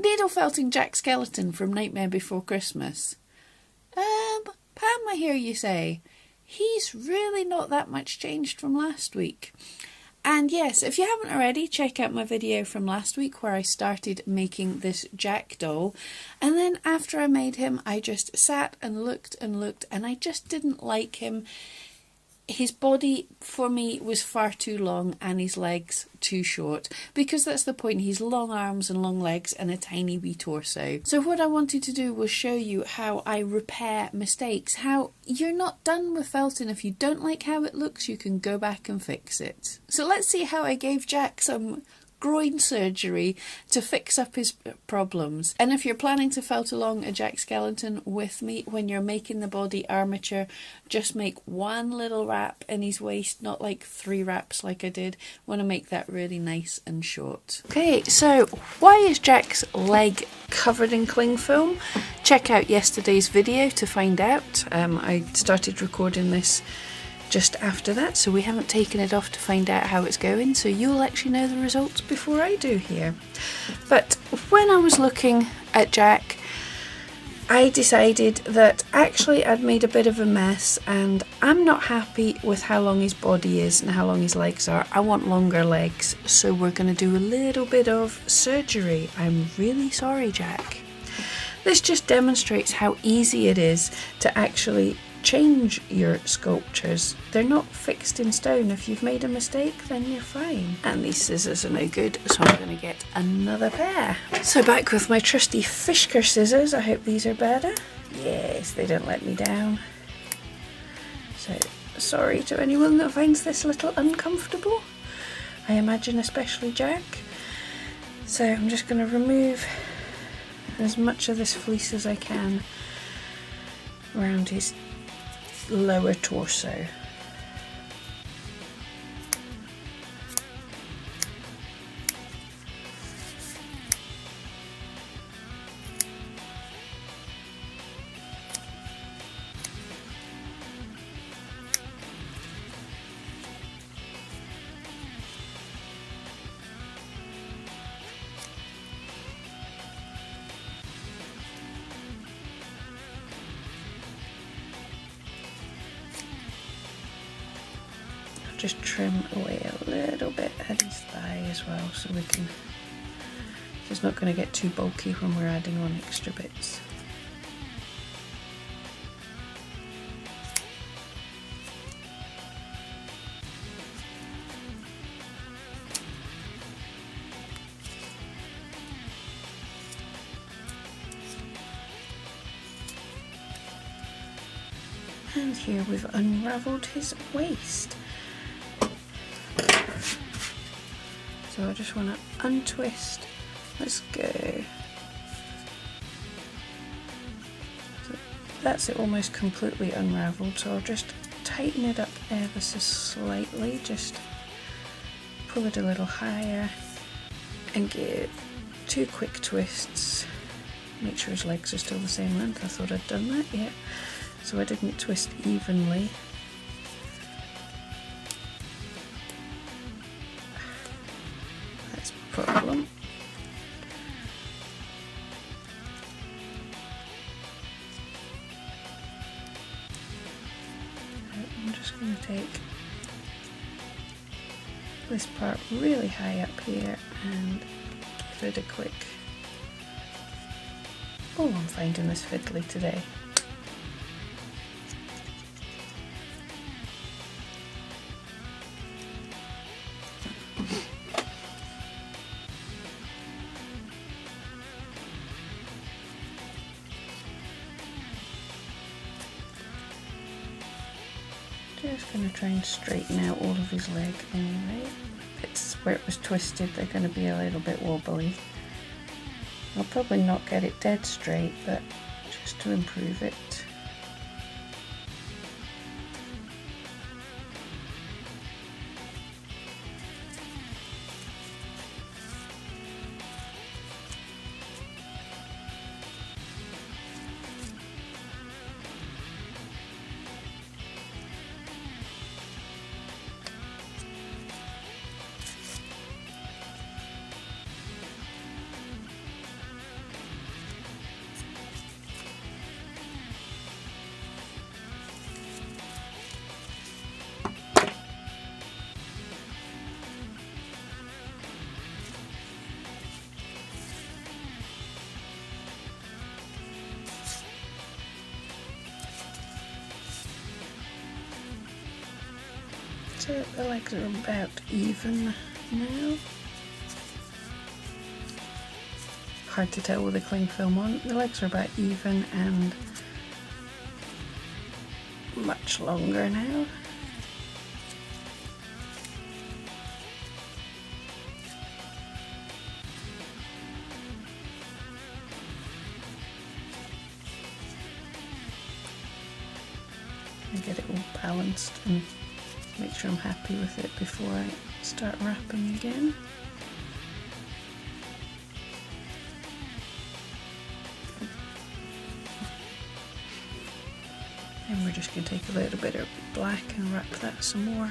Needle felting Jack Skeleton from Nightmare Before Christmas. Pam, I hear you say. He's really not that much changed from last week. And yes, if you haven't already, check out my video from last week where I started making this Jack doll. And then after I made him, I just sat and looked and I just didn't like him. His body, for me, was far too long and his legs too short, because that's the point. He's long arms and long legs and a tiny wee torso. So what I wanted to do was show you how I repair mistakes, how you're not done with felting. If you don't like how it looks, you can go back and fix it. So let's see how I gave Jack some groin surgery to fix up his problems. And if you're planning to felt along a Jack skeleton with me, when you're making the body armature, just make one little wrap in his waist, not like 3 wraps like I did. Want to make that really nice and short. Okay, so why is Jack's leg covered in cling film? Check out yesterday's video to find out. I started recording this just after that, so we haven't taken it off to find out how it's going, so you'll actually know the results before I do here. But when I was looking at Jack, I decided that actually I'd made a bit of a mess and I'm not happy with how long his body is and how long his legs are. I want longer legs, so we're going to do a little bit of surgery. I'm really sorry, Jack. This just demonstrates how easy it is to actually change your sculptures. They're not fixed in stone. If you've made a mistake, then you're fine. And these scissors are no good, so I'm going to get another pair. So back with my trusty Fischker scissors. I hope these are better. Yes, they don't let me down. So sorry to anyone that finds this a little uncomfortable. I imagine especially Jack. So I'm just going to remove as much of this fleece as I can around his lower torso. Just trim away a little bit at his thigh as well, so we can, it's not going to get too bulky when we're adding on extra bits. And here we've unravelled his waist. So I just want to untwist. Let's go. So that's it, almost completely unravelled. So I'll just tighten it up ever so slightly. Just pull it a little higher and give 2 quick twists. Make sure his legs are still the same length. I thought I'd done that, yeah. So I didn't twist evenly. Problem. I'm just going to take this part really high up here and give it a quick... Oh, I'm finding this fiddly today. Just going to try and straighten out all of his leg anyway. If it's where it was twisted, they're going to be a little bit wobbly. I'll probably not get it dead straight, but just to improve it. So the legs are about even now. Hard to tell with the cling film on. The legs are about even and much longer now. I get it all balanced and make sure I'm happy with it before I start wrapping again. And we're just going to take a little bit of black and wrap that some more.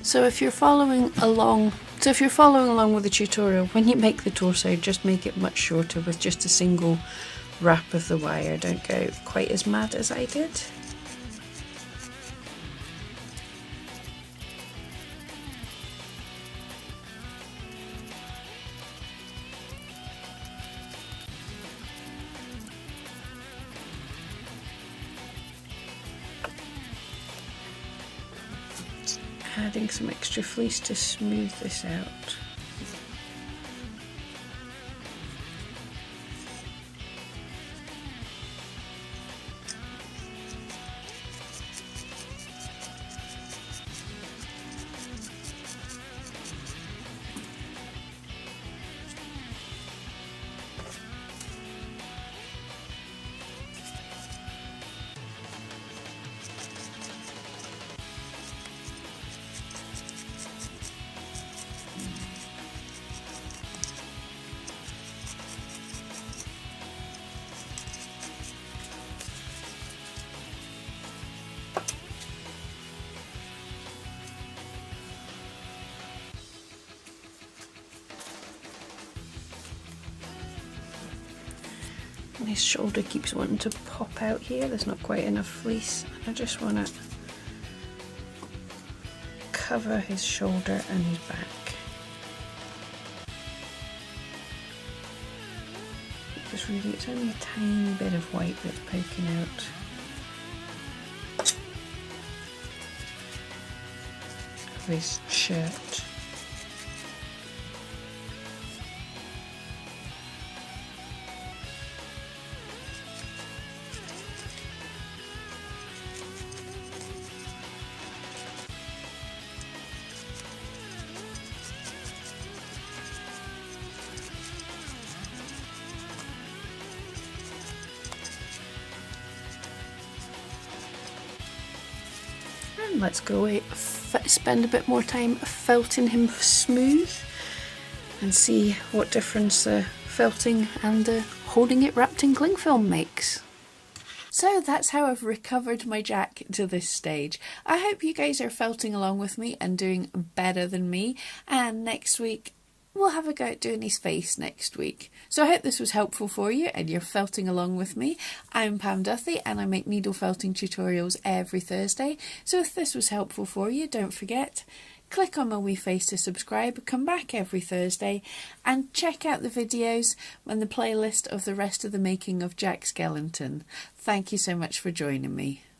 So if you're following along with the tutorial, when you make the torso, just make it much shorter with just a single wrap of the wire. Don't go quite as mad as I did. Adding some extra fleece to smooth this out. His shoulder keeps wanting to pop out here. There's not quite enough fleece. I just want to cover his shoulder and his back. Just really, it's only a tiny bit of white that's poking out. Of his shirt. And let's go away, spend a bit more time felting him smooth and see what difference felting and holding it wrapped in cling film makes. So that's how I've recovered my Jack to this stage. I hope you guys are felting along with me and doing better than me, and next week we'll have a go at doing his face next week. So I hope this was helpful for you and you're felting along with me. I'm Pam Duthie and I make needle felting tutorials every Thursday. So if this was helpful for you, don't forget, click on my wee face to subscribe, come back every Thursday and check out the videos and the playlist of the rest of the making of Jack Skellington. Thank you so much for joining me.